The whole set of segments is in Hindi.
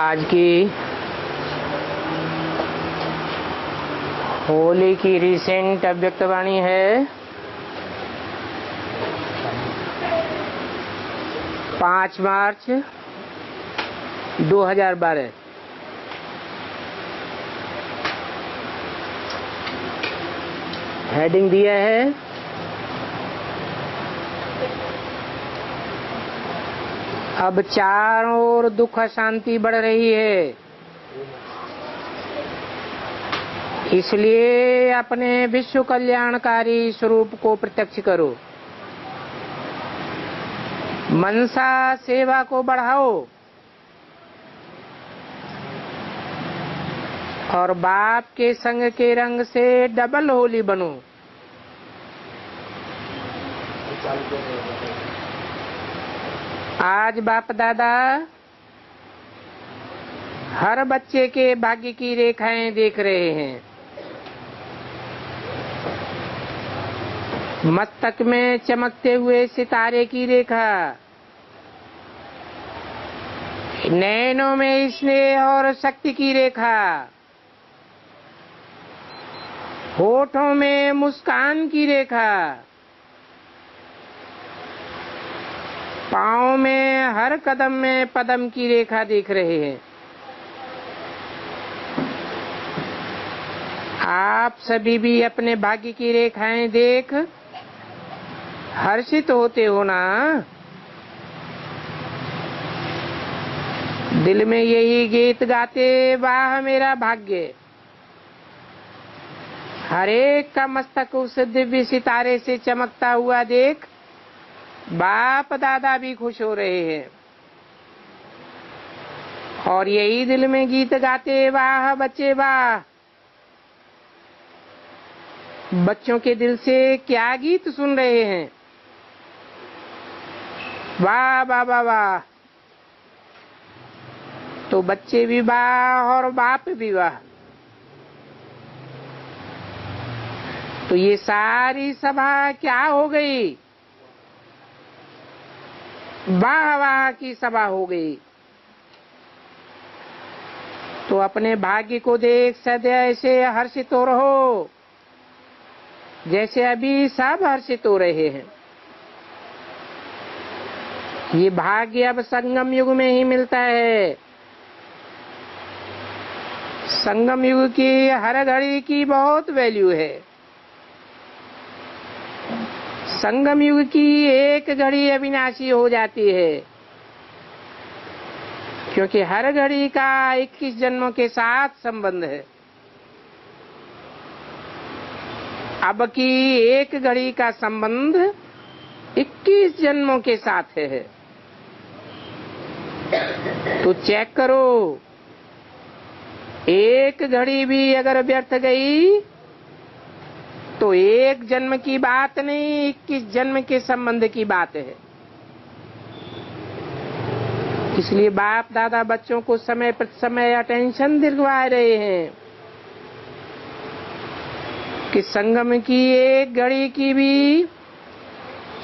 आज की होली की रिसेंट अव्यक्तवाणी है 5 मार्च 2012। हेडिंग दिया है अब चारों ओर दुख अशांति बढ़ रही है, इसलिए अपने विश्व कल्याणकारी स्वरूप को प्रत्यक्ष करो। मनसा सेवा को बढ़ाओ और बाप के संग के रंग से डबल होली बनो। आज बाप दादा हर बच्चे के भाग्य की रेखाएं देख रहे हैं। मस्तक में चमकते हुए सितारे की रेखा, नैनों में स्नेह और शक्ति की रेखा, होठों में मुस्कान की रेखा, पाँव में हर कदम में पदम की रेखा देख रहे हैं। आप सभी भी अपने भाग्य की रेखाएं देख हर्षित होते हो ना? दिल में यही गीत गाते, वाह मेरा भाग्य। हर एक का मस्तक उस दिव्य सितारे से चमकता हुआ देख बाप दादा भी खुश हो रहे हैं। और यही दिल में गीत गाते, वाह बच्चे वाह। बच्चों के दिल से क्या गीत सुन रहे हैं? वाह वाह वाह वाह। तो बच्चे भी वाह और बाप भी वाह। तो ये सारी सभा क्या हो गई? वाह वाह की सभा हो गई। तो अपने भाग्य को देख सदैव ऐसे हर्षित हो रहो जैसे अभी सब हर्षित हो रहे हैं। ये भाग्य अब संगम युग में ही मिलता है। संगम युग की हर घड़ी की बहुत वैल्यू है। संगम युग की एक घड़ी अविनाशी हो जाती है, क्योंकि हर घड़ी का 21 जन्मों के साथ संबंध है। अब की एक घड़ी का संबंध 21 जन्मों के साथ है। तो चेक करो, एक घड़ी भी अगर व्यर्थ गई तो एक जन्म की बात नहीं, 21 जन्म के संबंध की बात है। इसलिए बाप दादा बच्चों को समय प्रति समय अटेंशन दिलवा रहे हैं कि संगम की एक घड़ी की भी,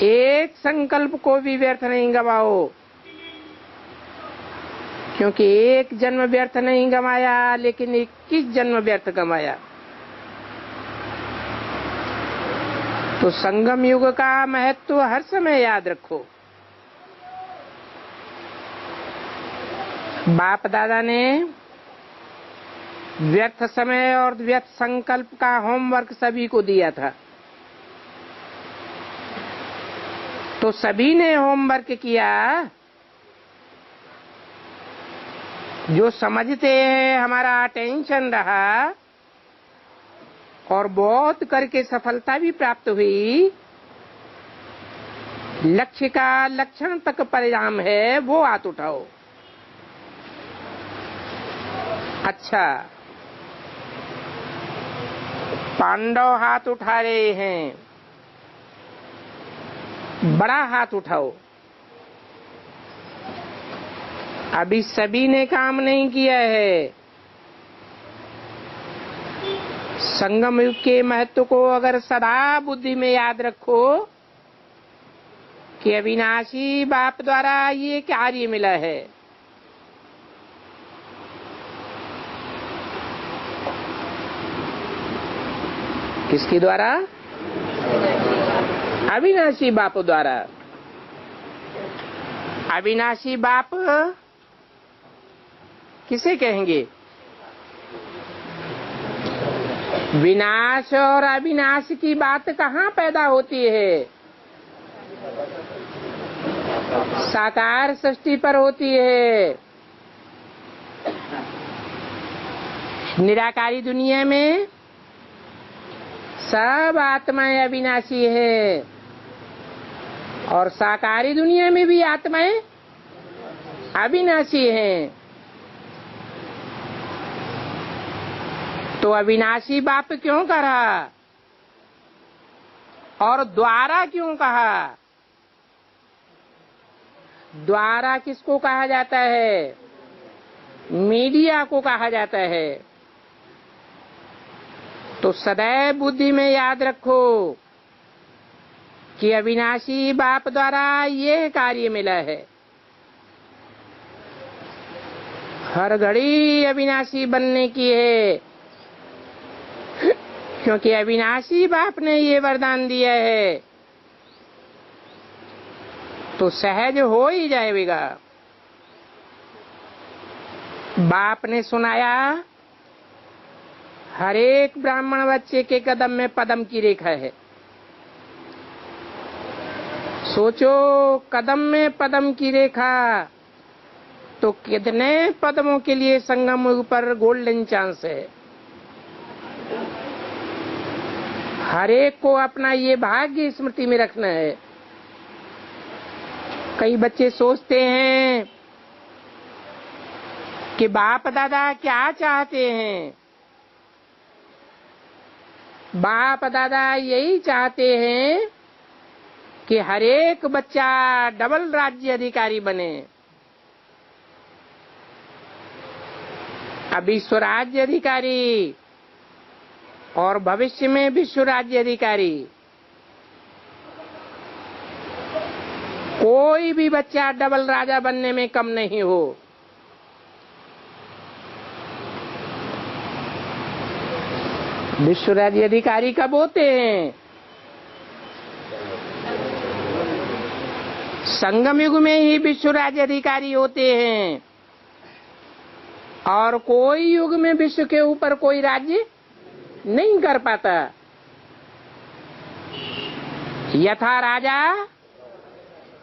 एक संकल्प को भी व्यर्थ नहीं गवाओ। क्योंकि एक जन्म व्यर्थ नहीं गवाया, लेकिन 21 जन्म व्यर्थ गवाया। तो संगम युग का महत्व हर समय याद रखो। बाप दादा ने व्यर्थ समय और व्यर्थ संकल्प का होमवर्क सभी को दिया था। तो सभी ने होमवर्क किया। जो समझते हैं हमारा अटेंशन रहा और बहुत करके सफलता भी प्राप्त हुई। लक्ष्य का लक्षण तक परिणाम है, वो हाथ उठाओ। अच्छा, पांडव हाथ उठा रहे हैं, बड़ा हाथ उठाओ। अभी सभी ने काम नहीं किया है। संगम युग के महत्व को अगर सदा बुद्धि में याद रखो कि अविनाशी बाप द्वारा ये कार्य मिला है, किसके द्वारा? अविनाशी बाप द्वारा। अविनाशी बाप किसे कहेंगे? विनाश और अविनाश की बात कहाँ पैदा होती है? साकार सृष्टि पर होती है। निराकारी दुनिया में सब आत्माएं अविनाशी है और साकारी दुनिया में भी आत्माएं अविनाशी हैं। तो अविनाशी बाप क्यों कहा और द्वारा क्यों कहा? द्वारा किसको कहा जाता है? मीडिया को कहा जाता है। तो सदैव बुद्धि में याद रखो कि अविनाशी बाप द्वारा ये कार्य मिला है। हर घड़ी अविनाशी बनने की है, क्योंकि अविनाशी बाप ने ये वरदान दिया है, तो सहज हो ही जाएगा। बाप ने सुनाया, हर एक ब्राह्मण बच्चे के कदम में पदम की रेखा है। सोचो, कदम में पदम की रेखा, तो कितने पदमों के लिए संगम पर गोल्डन चांस है। हर एक को अपना ये भाग्य स्मृति में रखना है। कई बच्चे सोचते हैं कि बाप दादा क्या चाहते हैं। बाप दादा यही चाहते हैं कि हर एक बच्चा डबल राज्य अधिकारी बने। अभी स्वराज्य अधिकारी और भविष्य में विश्व राज्य अधिकारी। कोई भी बच्चा डबल राजा बनने में कम नहीं हो। विश्व राज्य अधिकारी कब होते हैं? संगम युग में ही विश्व राज्य अधिकारी होते हैं, और कोई युग में विश्व के ऊपर कोई राज्य नहीं कर पाता। यथा राजा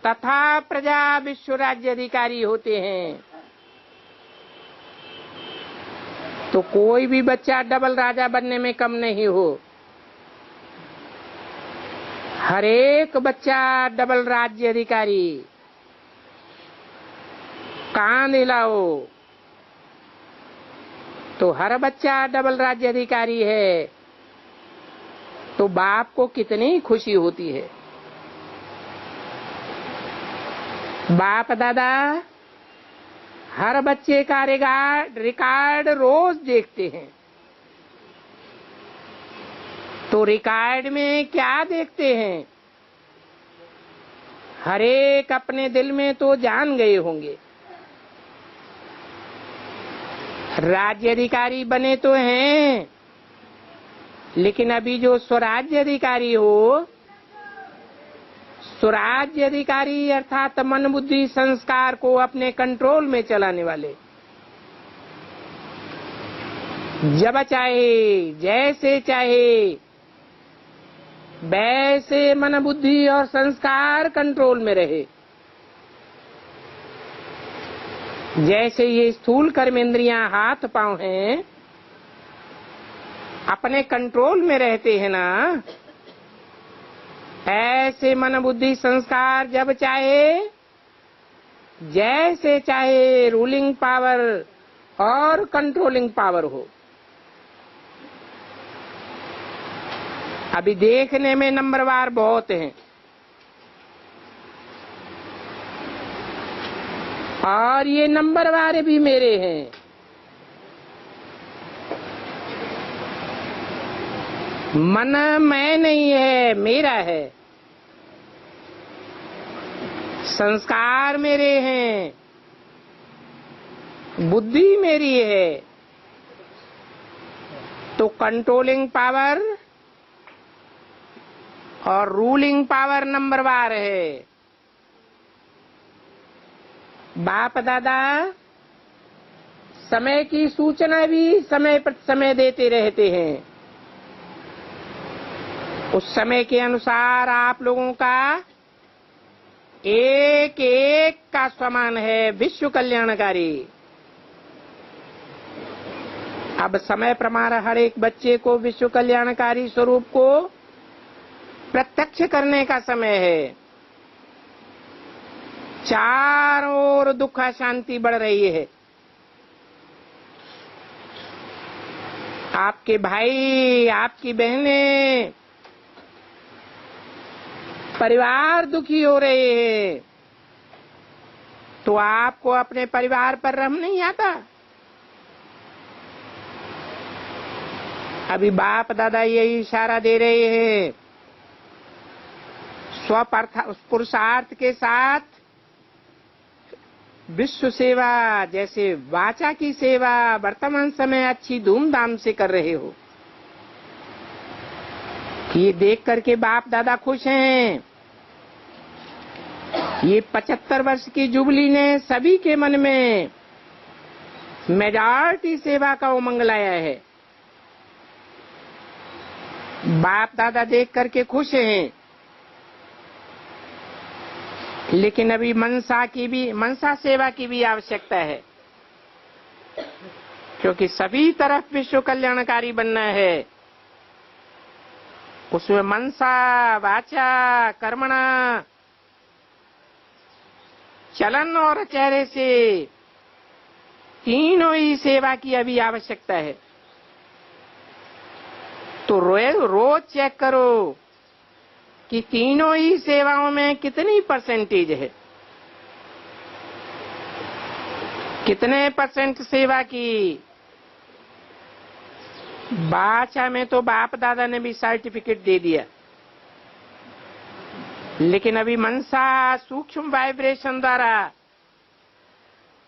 तथा प्रजा विश्व राज्य अधिकारी होते हैं। तो कोई भी बच्चा डबल राजा बनने में कम नहीं हो। हर एक बच्चा डबल राज्य अधिकारी। कान हिलाओ, तो हर बच्चा डबल राज्य अधिकारी है। तो बाप को कितनी खुशी होती है। बाप दादा हर बच्चे का रिकॉर्ड रोज देखते हैं। तो रिकॉर्ड में क्या देखते हैं? हर एक अपने दिल में तो जान गए होंगे, राज्य अधिकारी बने तो हैं, लेकिन अभी जो स्वराज्य अधिकारी हो, स्वराज्य अधिकारी अर्थात मन बुद्धि संस्कार को अपने कंट्रोल में चलाने वाले, जब चाहे जैसे चाहे वैसे मन बुद्धि और संस्कार कंट्रोल में रहे। जैसे ये स्थूल कर्मेंद्रियां हाथ पांव हैं, अपने कंट्रोल में रहते हैं ना, ऐसे मन बुद्धि संस्कार जब चाहे जैसे चाहे रूलिंग पावर और कंट्रोलिंग पावर हो। अभी देखने में नंबरवार बहुत हैं, और ये नंबरवार भी मेरे हैं। मन मैं नहीं है, मेरा है। संस्कार मेरे हैं, बुद्धि मेरी है। तो कंट्रोलिंग पावर और रूलिंग पावर नंबर 1 है। बाप दादा समय की सूचना भी समय पर समय देते रहते हैं। उस समय के अनुसार आप लोगों का एक एक का समान है विश्व कल्याणकारी। अब समय प्रमाण हर एक बच्चे को विश्व कल्याणकारी स्वरूप को प्रत्यक्ष करने का समय है। चारों ओर दुख शांति बढ़ रही है। आपके भाई, आपकी बहनें, परिवार दुखी हो रहे हैं, तो आपको अपने परिवार पर रहम नहीं आता? अभी बाप दादा यही इशारा दे रहे हैं, स्व पुरुषार्थ के साथ विश्व सेवा, जैसे वाचा की सेवा वर्तमान समय अच्छी धूमधाम से कर रहे हो। ये देख करके बाप दादा खुश हैं। ये 75 वर्ष की जुबली ने सभी के मन में मेजॉरिटी सेवा का उमंग लाया है। बाप दादा देख करके खुश हैं, लेकिन अभी मनसा सेवा की भी आवश्यकता है, क्योंकि सभी तरफ विश्व कल्याणकारी बनना है। उसमें मनसा, वाचा, कर्मणा, चलन और चेहरे से तीनों ही सेवा की अभी आवश्यकता है। तो रोज चेक करो कि तीनों ही सेवाओं में कितनी परसेंटेज है, कितने परसेंट सेवा की। बाचा में तो बाप दादा ने भी सर्टिफिकेट दे दिया, लेकिन अभी मनसा सूक्ष्म वाइब्रेशन द्वारा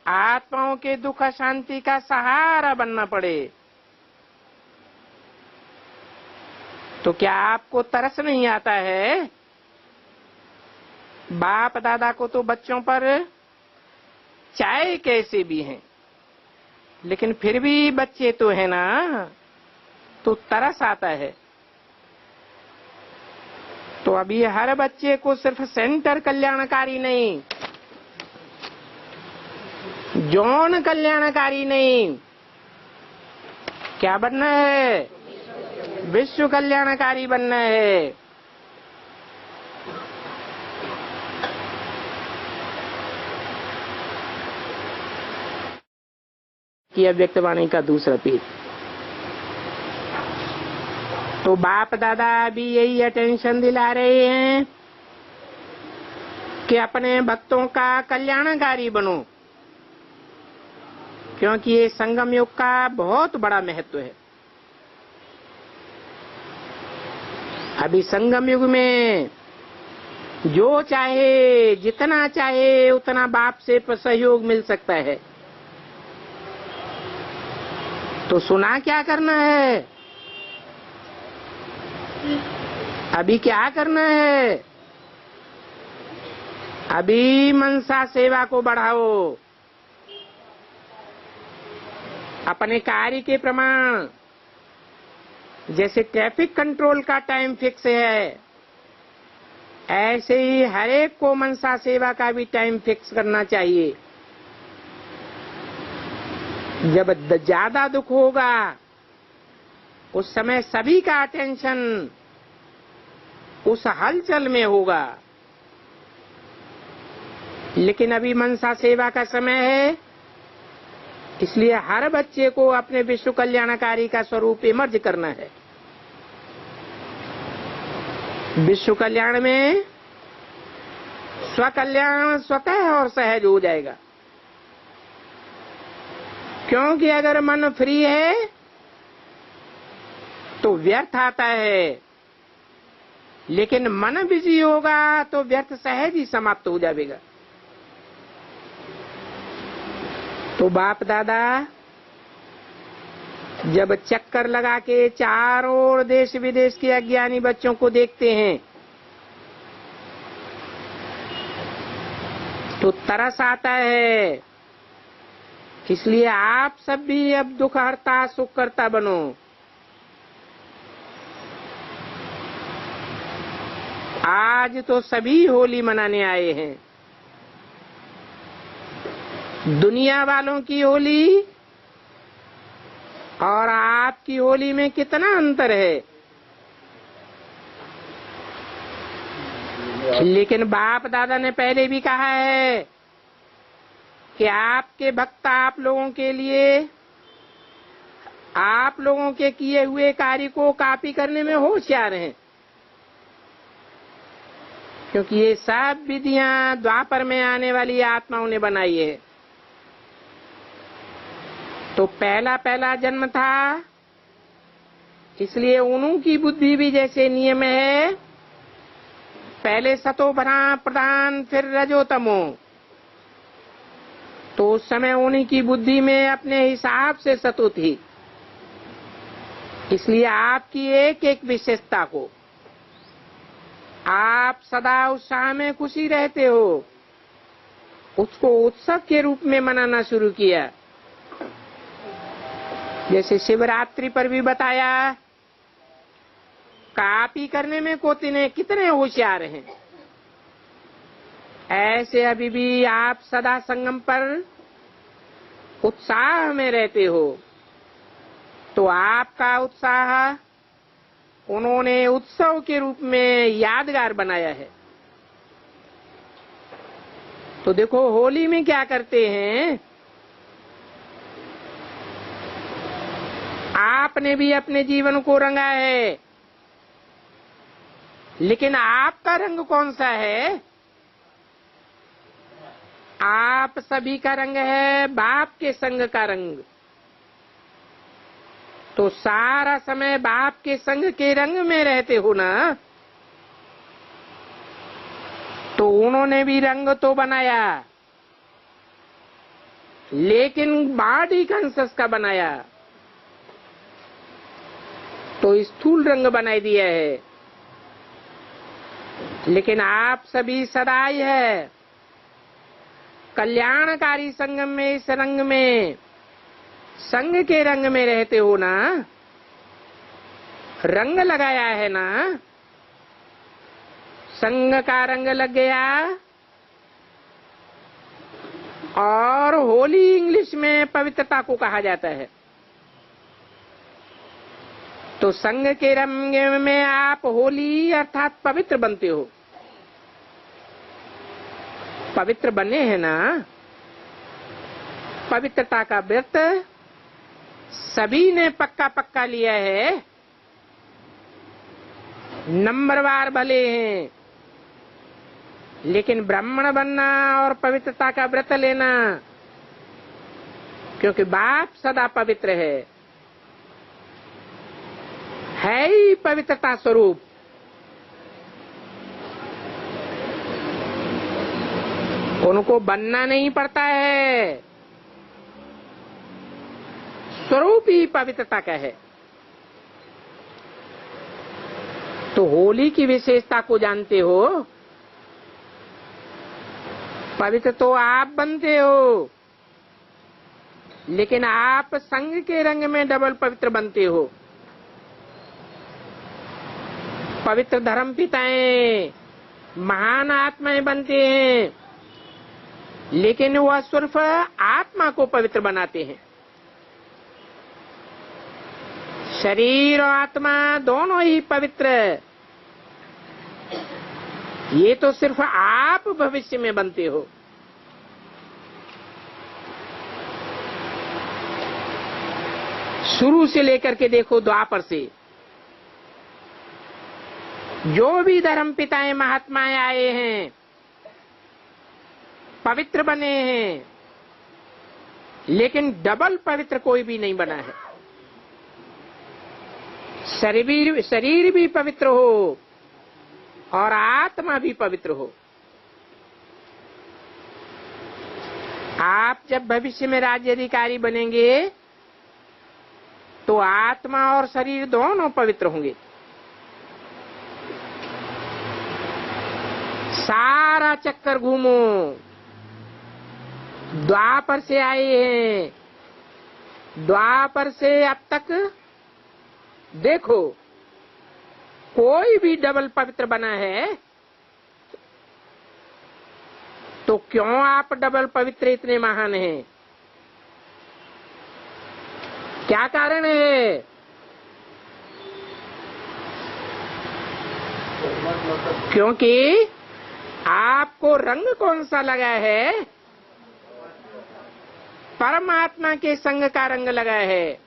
आत्माओं के दुख शांति का सहारा बनना पड़े। तो क्या आपको तरस नहीं आता है? बाप दादा को तो बच्चों पर चाहे कैसे भी हैं, लेकिन फिर भी बच्चे तो है ना, तो तरस आता है। तो अभी हर बच्चे को सिर्फ सेंटर कल्याणकारी नहीं, जौन कल्याणकारी नहीं, क्या बनना है? विश्व कल्याणकारी बनना है। कि अव्यक्त वाणी का दूसरा पेज। तो बाप दादा भी यही अटेंशन दिला रहे हैं कि अपने भक्तों का कल्याणकारी बनो, क्योंकि ये संगम युग का बहुत बड़ा महत्व है। अभी संगम युग में जो चाहे, जितना चाहे उतना बाप से सहयोग मिल सकता है। तो सुना क्या करना है? अभी क्या करना है? अभी मनसा सेवा को बढ़ाओ। अपने कार्य के प्रमाण, जैसे ट्रैफिक कंट्रोल का टाइम फिक्स है, ऐसे ही हर एक को मनसा सेवा का भी टाइम फिक्स करना चाहिए। जब ज्यादा दुख होगा उस समय सभी का अटेंशन उस हलचल में होगा, लेकिन अभी मनसा सेवा का समय है, इसलिए हर बच्चे को अपने विश्व कल्याणकारी का स्वरूप इमर्ज करना है। विश्व कल्याण में स्वकल्याण स्वतः और सहज हो जाएगा, क्योंकि अगर मन फ्री है तो व्यर्थ आता है, लेकिन मन बिजी होगा तो व्यर्थ सहज ही समाप्त हो जाएगा। तो बाप दादा जब चक्कर लगा के चारों ओर देश विदेश के अज्ञानी बच्चों को देखते हैं, तो तरस आता है। इसलिए आप सब भी अब दुख हरता सुख करता बनो। आज तो सभी होली मनाने आए हैं। दुनिया वालों की होली और आपकी होली में कितना अंतर है। लेकिन बाप दादा ने पहले भी कहा है कि आपके भक्त आप लोगों के लिए आप लोगों के किए हुए कार्य को कॉपी करने में होशियार हैं, क्योंकि ये सब विधियां द्वापर में आने वाली आत्माओं ने बनाई है। तो पहला पहला जन्म था, इसलिए उन्हीं की बुद्धि भी जैसे नियम है, पहले सतो प्रधान फिर रजो तमो। तो उस समय उन्हीं की बुद्धि में अपने हिसाब से सतो थी। इसलिए आपकी एक एक विशेषता को आप सदा उत्साह में खुशी रहते हो, उसको उत्सव के रूप में मनाना शुरू किया। जैसे शिवरात्रि पर भी बताया, कॉपी करने में कितने होशियार हैं। ऐसे अभी भी आप सदा संगम पर उत्साह में रहते हो। तो आपका उत्साह उन्होंने उत्सव के रूप में यादगार बनाया है। तो देखो होली में क्या करते हैं, आपने भी अपने जीवन को रंगा है, लेकिन आपका रंग कौन सा है? आप सभी का रंग है बाप के संग का रंग। तो सारा समय बाप के संग के रंग में रहते हो ना। तो उन्होंने भी रंग तो बनाया, लेकिन बॉडी कॉन्शियस का बनाया, तो स्थूल रंग बनाई दिया है। लेकिन आप सभी सदाई है कल्याणकारी संगम में, इस रंग में, संग के रंग में रहते हो ना। रंग लगाया है ना, संग का रंग लग गया। और होली इंग्लिश में पवित्रता को कहा जाता है। तो संग के रंग में आप होली अर्थात पवित्र बनते हो। पवित्र बने हैं ना। पवित्रता का व्रत सभी ने पक्का पक्का लिया है। नंबरवार भले हैं, लेकिन ब्राह्मण बनना और पवित्रता का व्रत लेना, क्योंकि बाप सदा पवित्र है ही पवित्रता स्वरूप। उनको बनना नहीं पड़ता है, स्वरूप ही पवित्रता का है। तो होली की विशेषता को जानते हो। पवित्र तो आप बनते हो, लेकिन आप संग के रंग में डबल पवित्र बनते हो। पवित्र धर्म पिताएं, महान आत्माएं बनते हैं, लेकिन वह सिर्फ आत्मा को पवित्र बनाते हैं। शरीर और आत्मा दोनों ही पवित्र, ये तो सिर्फ आप भविष्य में बनते हो। शुरू से लेकर के देखो द्वापर से जो भी धर्म पिताएं महात्माएं आए हैं, पवित्र बने हैं, लेकिन डबल पवित्र कोई भी नहीं बना है। शरीर भी पवित्र हो और आत्मा भी पवित्र हो। आप जब भविष्य में राज्य अधिकारी बनेंगे तो आत्मा और शरीर दोनों पवित्र होंगे। सारा चक्कर घूमो, द्वापर से आए हैं, द्वापर से अब तक देखो कोई भी डबल पवित्र बना है तो क्यों आप डबल पवित्र इतने महान हैं? क्या कारण है? क्योंकि आपको रंग कौन सा लगा है? परमात्मा के संग का रंग लगा है।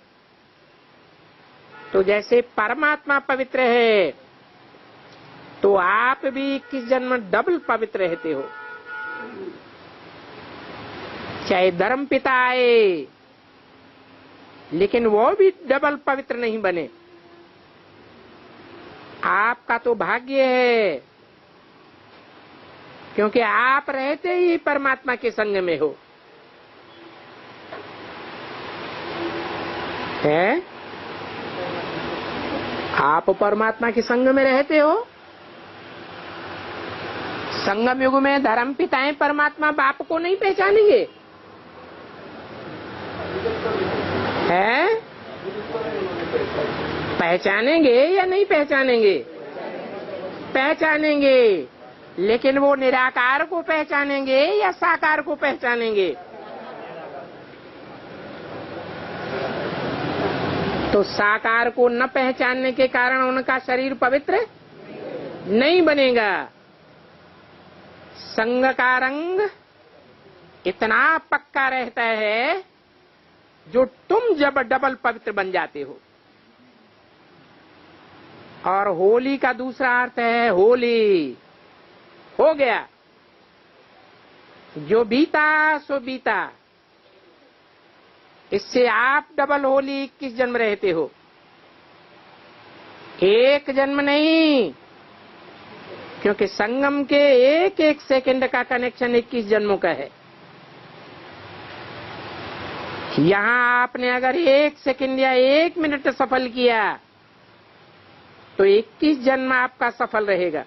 तो जैसे परमात्मा पवित्र है तो आप भी 21 जन्म डबल पवित्र रहते हो। चाहे धर्म पिता आए लेकिन वो भी डबल पवित्र नहीं बने। आपका तो भाग्य है क्योंकि आप रहते ही परमात्मा के संग में हो। है? आप परमात्मा के संग में रहते हो। संगम युग में धर्म पिताएं परमात्मा बाप को नहीं पहचानेंगे। है? पहचानेंगे या नहीं पहचानेंगे? पहचानेंगे, लेकिन वो निराकार को पहचानेंगे या साकार को पहचानेंगे? तो साकार को न पहचानने के कारण उनका शरीर पवित्र नहीं बनेगा। संग का रंग इतना पक्का रहता है जो तुम जब डबल पवित्र बन जाते हो। और होली का दूसरा अर्थ है होली। हो गया, जो बीता सो बीता। इससे आप डबल होली 21 जन्म रहते हो, एक जन्म नहीं, क्योंकि संगम के एक एक सेकंड का कनेक्शन 21 जन्मों का है। यहां आपने अगर 1 सेकंड या 1 मिनट सफल किया तो 21 जन्म आपका सफल रहेगा,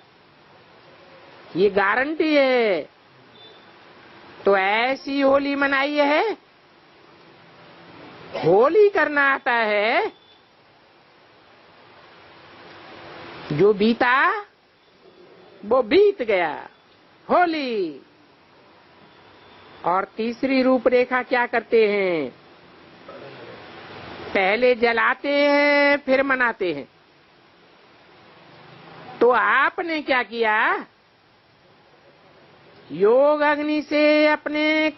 ये गारंटी है। तो ऐसी होली मनाई है। होली करना आता है, जो बीता वो बीत गया, होली। और तीसरी रूपरेखा क्या करते हैं? पहले जलाते हैं फिर मनाते हैं। तो आपने क्या किया? योग अग्नि से अपने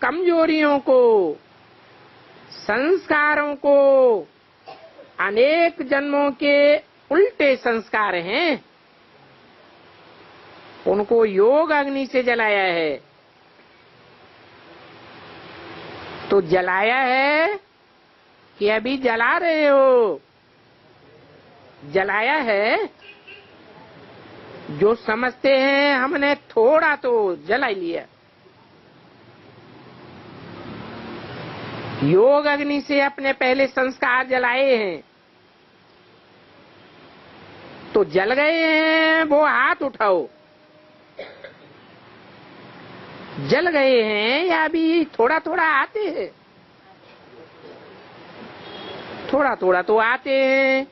कमजोरियों को, संस्कारों को, अनेक जन्मों के उल्टे संस्कार हैं, उनको योग अग्नि से जलाया है। तो जलाया है कि अभी जला रहे हो? जलाया है। जो समझते हैं हमने थोड़ा तो जला लिया। योग अग्नि से अपने पहले संस्कार जलाए हैं तो जल गए हैं, वो हाथ उठाओ। जल गए हैं या अभी थोड़ा थोड़ा आते हैं? थोड़ा थोड़ा तो आते हैं।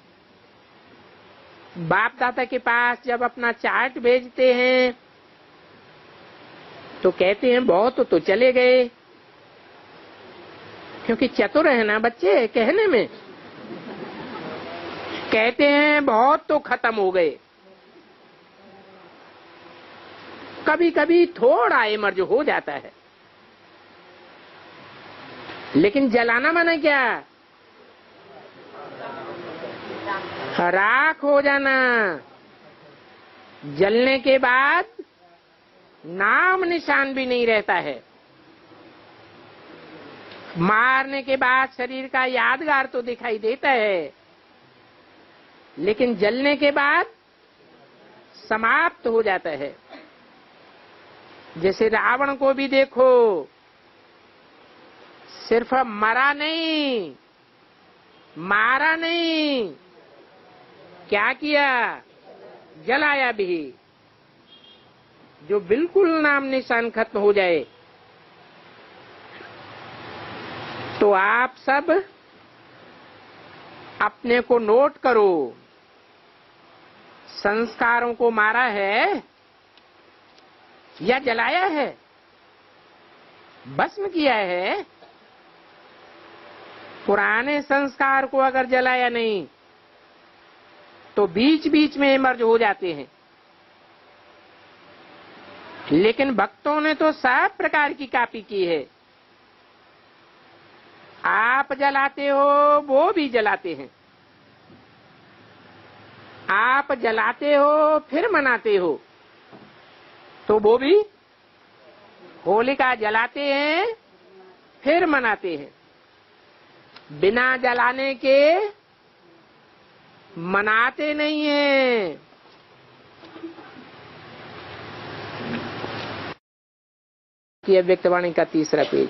बाप दादा के पास जब अपना चार्ट भेजते हैं तो कहते हैं बहुत तो चले गए, क्योंकि चतुर है ना बच्चे कहने में। कहते हैं बहुत तो खत्म हो गए। कभी कभी थोड़ा इमर्ज हो जाता है, लेकिन जलाना माना क्या? राख हो जाना। जलने के बाद नाम निशान भी नहीं रहता है। मारने के बाद शरीर का यादगार तो दिखाई देता है, लेकिन जलने के बाद समाप्त हो जाता है। जैसे रावण को भी देखो, सिर्फ मरा नहीं, मारा नहीं, क्या किया? जलाया भी। जो बिल्कुल नाम निशान खत्म हो जाए तो आप सब अपने को नोट करो, संस्कारों को मारा है या जलाया है, भस्म किया है। पुराने संस्कार को अगर जलाया नहीं तो बीच बीच में मर्ज हो जाते हैं, लेकिन भक्तों ने तो सब प्रकार की कॉपी की है। आप जलाते हो, वो भी जलाते हैं। आप जलाते हो फिर मनाते हो, तो वो भी होलिका जलाते हैं फिर मनाते हैं। बिना जलाने के मनाते नहीं हैं। की अव्यक्तवाणी का 3रा पेज।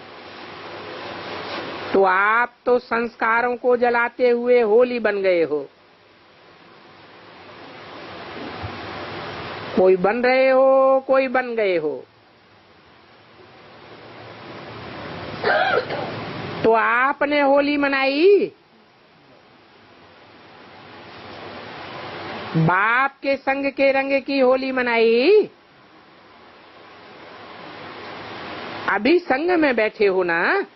तो आप तो संस्कारों को जलाते हुए होली बन गए हो। कोई बन रहे हो, कोई बन गए हो। तो आपने होली मनाई बाप के संग के रंग की होली मनाई। अभी संग में बैठे हो ना,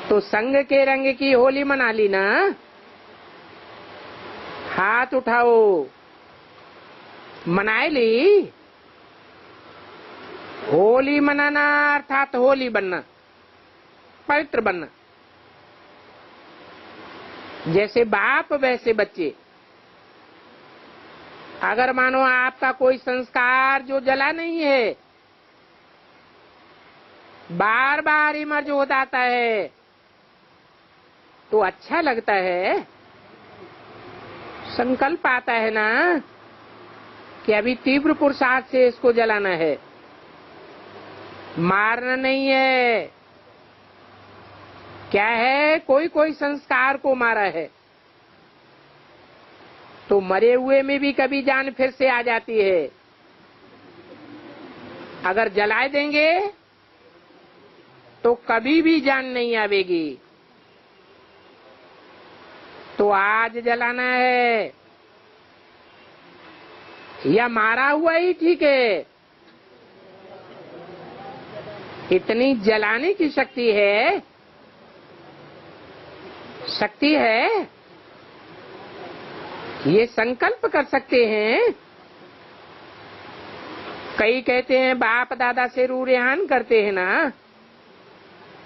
तो संग के रंग की होली मना ली ना। हाथ उठाओ, मनाए ली। होली मनाना अर्थात होली बनना, पवित्र बनना। जैसे बाप वैसे बच्चे। अगर मानो आपका कोई संस्कार जो जला नहीं है, बार बार इमर्ज हो जाता है, तो अच्छा लगता है। संकल्प आता है ना कि अभी तीव्र पुरुषार्थ से इसको जलाना है, मारना नहीं है। क्या है, कोई कोई संस्कार को मारा है, तो मरे हुए में भी कभी जान फिर से आ जाती है। अगर जलाए देंगे तो कभी भी जान नहीं आवेगी। तो आज जलाना है या मारा हुआ ही ठीक है। इतनी जलाने की शक्ति है, ये संकल्प कर सकते हैं। कई कहते हैं बाप दादा से रूह रेहान करते हैं ना,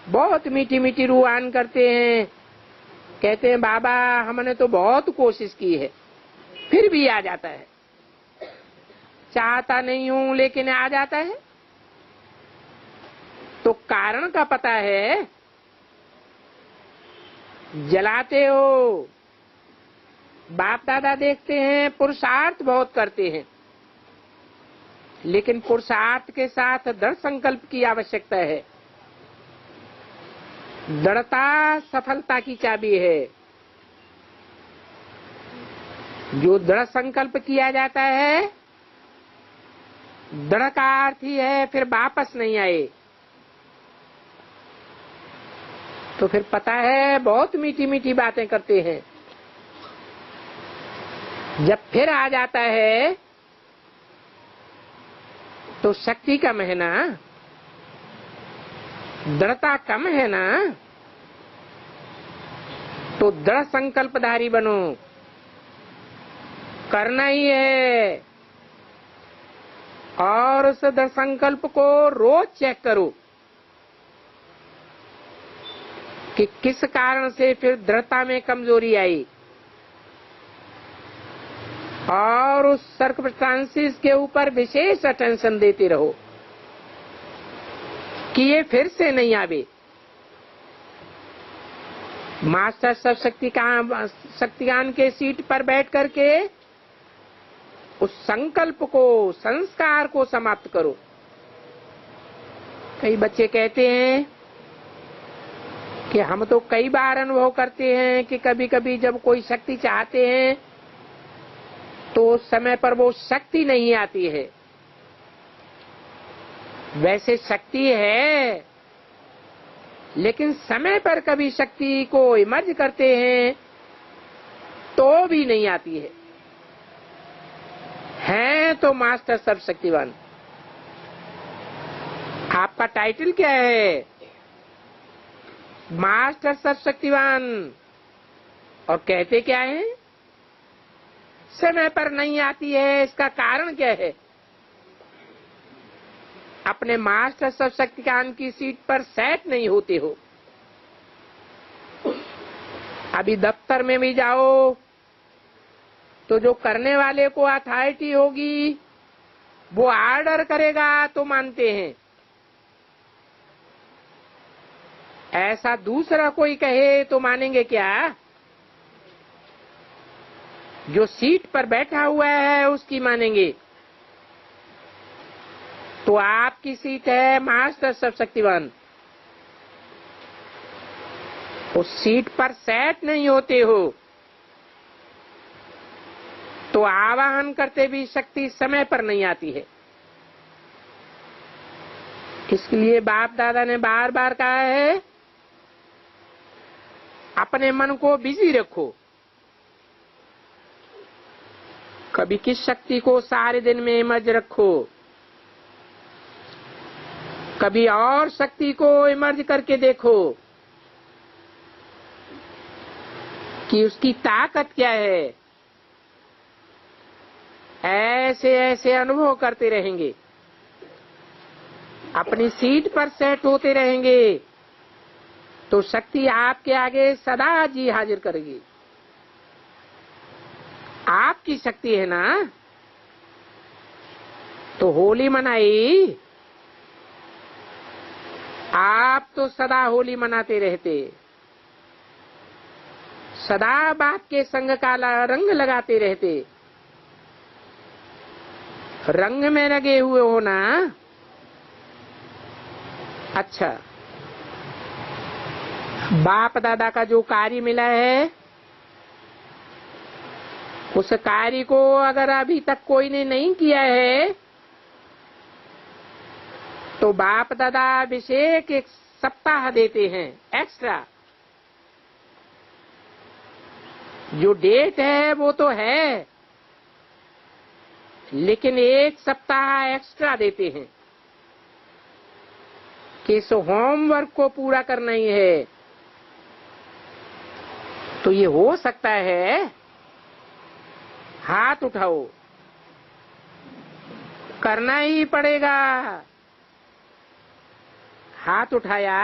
बहुत मीठी मीठी रूहान करते हैं। कहते हैं बाबा हमने तो बहुत कोशिश की है, फिर भी आ जाता है। चाहता नहीं हूं लेकिन आ जाता है। तो कारण का पता है, जलाते हो। बाप दादा देखते हैं पुरुषार्थ बहुत करते हैं, लेकिन पुरुषार्थ के साथ दृढ़ संकल्प की आवश्यकता है। दृढ़ता सफलता की चाबी है। जो दृढ़ संकल्प किया जाता है, दृढ़ का अर्थ ही है फिर वापस नहीं आए। तो फिर पता है बहुत मीठी मीठी बातें करते हैं, जब फिर आ जाता है तो शक्ति कम है ना, दृढ़ता कम है ना। तो दृढ़ संकल्पधारी बनो, करना ही है। और उस दृढ़ संकल्प को रोज चेक करो कि किस कारण से फिर दृढ़ता में कमजोरी आई, और उस सर्कमस्टांसेस के ऊपर विशेष अटेंशन देते रहो कि ये फिर से नहीं आवे। मास्टर सब शक्तियान के सीट पर बैठ करके उस संकल्प को, संस्कार को समाप्त करो। कई बच्चे कहते हैं कि हम तो कई बार अनुभव करते हैं कि कभी कभी जब कोई शक्ति चाहते हैं तो उस समय पर वो शक्ति नहीं आती है। वैसे शक्ति है, लेकिन समय पर कभी शक्ति को इमर्ज करते हैं तो भी नहीं आती है तो मास्टर सर्वशक्तिवान। आपका टाइटल क्या है? मास्टर सर्वशक्तिवान। और कहते क्या है? समय पर नहीं आती है। इसका कारण क्या है? अपने मास्टर सर्वशक्तिवान की सीट पर सेट नहीं होते हो। अभी दफ्तर में भी जाओ तो जो करने वाले को अथॉरिटी होगी वो ऑर्डर करेगा तो मानते हैं। ऐसा दूसरा कोई कहे तो मानेंगे क्या? जो सीट पर बैठा हुआ है उसकी मानेंगे। तो आपकी सीट है मास्टर सर्वशक्तिवान। उस सीट पर सेट नहीं होते हो तो आवाहन करते भी शक्ति समय पर नहीं आती है। इसके लिए बाप दादा ने बार बार कहा है, अपने मन को बिजी रखो। कभी किस शक्ति को सारे दिन में इमर्ज रखो, कभी और शक्ति को इमर्ज करके देखो कि उसकी ताकत क्या है। ऐसे ऐसे अनुभव करते रहेंगे, अपनी सीट पर सेट होते रहेंगे तो शक्ति आपके आगे सदा जी हाजिर करेगी। आपकी शक्ति है ना, तो होली मनाई। आप तो सदा होली मनाते रहते, सदा बाप के संग का रंग लगाते रहते। रंग में लगे हुए हो ना। अच्छा, बाप दादा का जो कार्य मिला है उस कार्य को अगर अभी तक कोई ने नहीं किया है तो बाप दादा अभिषेक एक सप्ताह देते हैं एक्स्ट्रा। जो डेट है वो तो है, लेकिन एक सप्ताह एक्स्ट्रा देते हैं कि इस होमवर्क को पूरा करना ही है। तो ये हो सकता है। हाथ उठाओ, करना ही पड़ेगा। हाथ उठाया,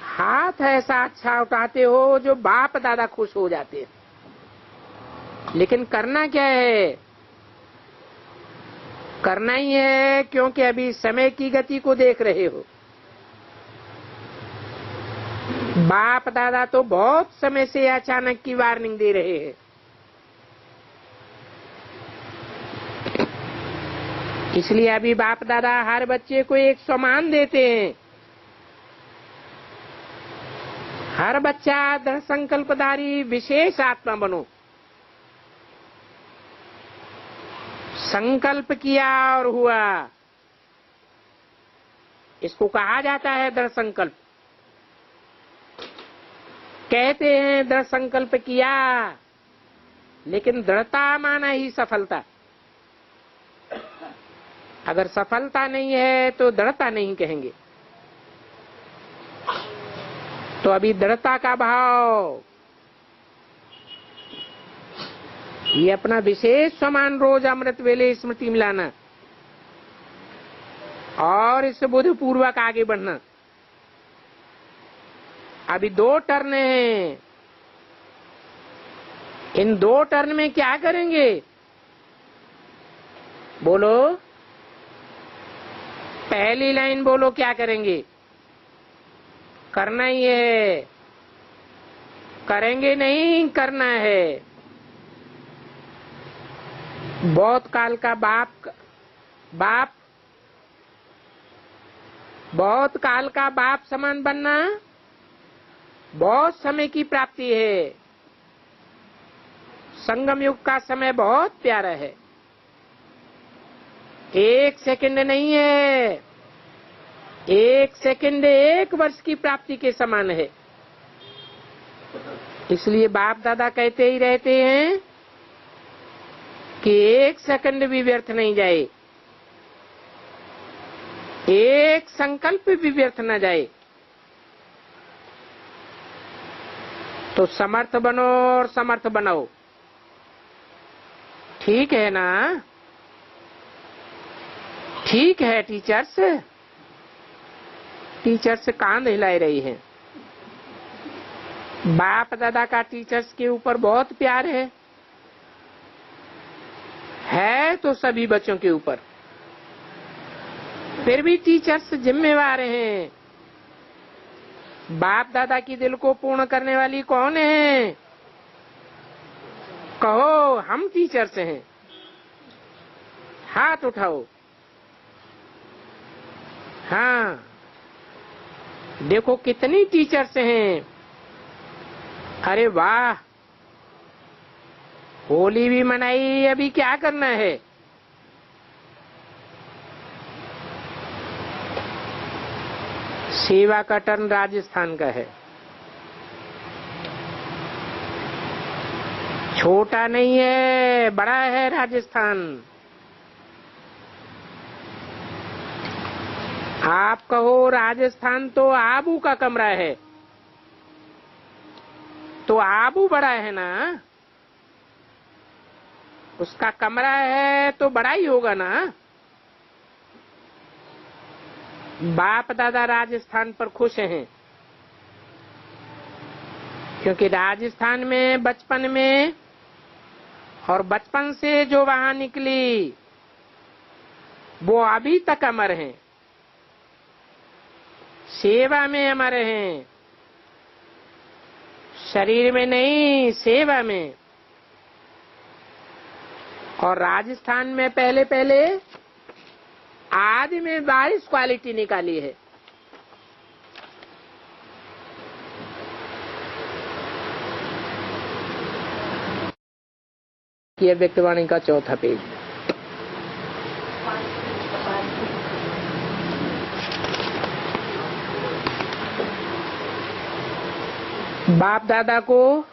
हाथ ऐसा अच्छा उठाते हो जो बाप दादा खुश हो जाते हैं। लेकिन करना क्या है? करना ही है क्योंकि अभी समय की गति को देख रहे हो। बाप दादा तो बहुत समय से अचानक की वार्निंग दे रहे हैं। इसलिए अभी बाप दादा हर बच्चे को एक सम्मान देते हैं। हर बच्चा दृढ़ संकल्पधारी विशेष आत्मा बनो। संकल्प किया और हुआ, इसको कहा जाता है दृढ़ संकल्प। कहते हैं दृढ़ संकल्प किया, लेकिन दृढ़ता माना ही सफलता। अगर सफलता नहीं है तो दृढ़ता नहीं कहेंगे। तो अभी दृढ़ता का भाव, ये अपना विशेष सम्मान रोज अमृत वेले स्मृति में लाना और इस बुद्ध पूर्वक आगे बढ़ना। अभी 2 टर्न हैं। इन 2 टर्न में क्या करेंगे? बोलो, पहली लाइन बोलो, क्या करेंगे? करना ही है। करेंगे नहीं, करना है। बहुत काल का बाप बहुत काल का बाप समान बनना बहुत समय की प्राप्ति है। संगम युग का समय बहुत प्यारा है, 1 सेकंड नहीं है। एक सेकंड 1 वर्ष की प्राप्ति के समान है। इसलिए बाप दादा कहते ही रहते हैं कि 1 सेकंड भी व्यर्थ नहीं जाए, एक संकल्प भी व्यर्थ न जाए। तो समर्थ बनो और समर्थ बनाओ। ठीक है ना? ठीक है टीचर्स? टीचर्स कान हिला रही हैं। बाप दादा का टीचर्स के ऊपर बहुत प्यार है तो सभी बच्चों के ऊपर। फिर भी टीचर्स जिम्मेवार हैं। बाप दादा की दिल को पूर्ण करने वाली कौन है? कहो, हम टीचर्स हैं। हाथ उठाओ। हाँ, देखो कितनी टीचर्स हैं। अरे वाह, होली भी मनाई। अभी क्या करना है? सेवा का टर्न राजस्थान का है। छोटा नहीं है, बड़ा है राजस्थान। आप कहो राजस्थान तो आबू का कमरा है, तो आबू बड़ा है ना, उसका कमरा है तो बड़ा ही होगा ना। बाप दादा राजस्थान पर खुश हैं, क्योंकि राजस्थान में बचपन में और बचपन से जो वहां निकली वो अभी तक अमर हैं, सेवा में अमर हैं। शरीर में नहीं, सेवा में। और राजस्थान में पहले पहले आदि में 22 क्वालिटी निकाली है। ये व्यक्तवाणी का 4था पेज। बाप दादा को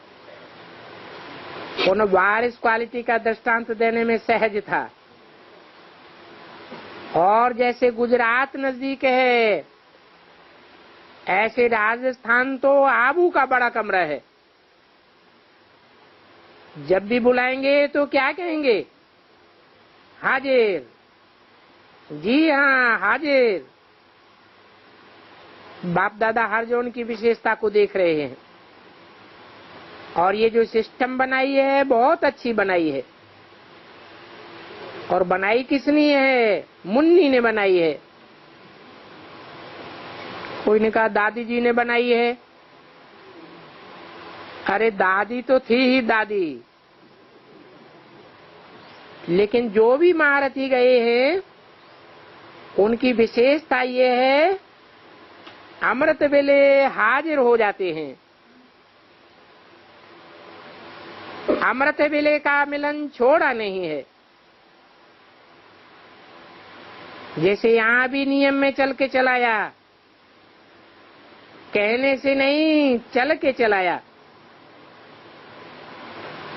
उन 22 क्वालिटी का दृष्टांत देने में सहज था। और जैसे गुजरात नजदीक है, ऐसे राजस्थान तो आबू का बड़ा कमरा है। जब भी बुलाएंगे तो क्या कहेंगे? हाजिर। जी हाँ, हाजिर। बाप दादा हर जोन की विशेषता को देख रहे हैं। और ये जो सिस्टम बनाई है बहुत अच्छी बनाई है। और बनाई किसने है? मुन्नी ने बनाई है। कोई ने कहा दादी जी ने बनाई है। अरे दादी तो थी ही दादी, लेकिन जो भी महारथी गए हैं उनकी विशेषता ये है, अमृत वेले हाजिर हो जाते हैं। अमृत वेले का मिलन छोड़ा नहीं है। जैसे यहाँ भी नियम में चल के चलाया, कहने से नहीं चल के चलाया,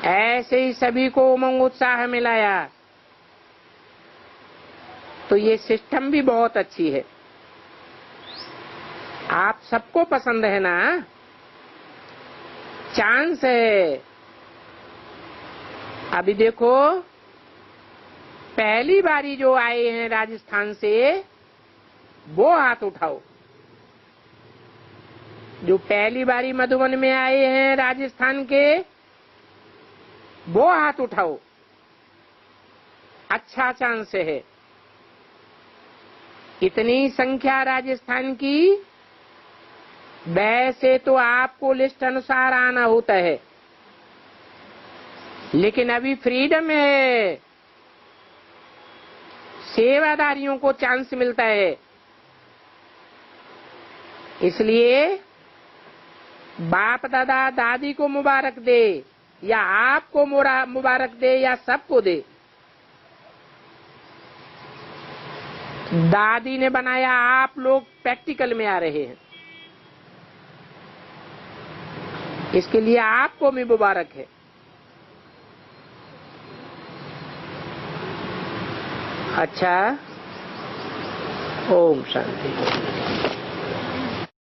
ऐसे ही सभी को उमंग उत्साह मिलाया। तो ये सिस्टम भी बहुत अच्छी है। आप सबको पसंद है ना? चांस है। अभी देखो, पहली बारी जो आए हैं राजस्थान से वो हाथ उठाओ। जो पहली बारी मधुबन में आए हैं राजस्थान के, वो हाथ उठाओ। अच्छा चांस है। इतनी संख्या राजस्थान की, वैसे तो आपको लिस्ट अनुसार आना होता है, लेकिन अभी फ्रीडम है, सेवादारियों को चांस मिलता है। इसलिए बाप दादा दादी को मुबारक दे, या आपको मुबारक दे, या सबको दे। दादी ने बनाया, आप लोग प्रैक्टिकल में आ रहे हैं, इसके लिए आपको भी मुबारक है। अच्छा, ओम शांति।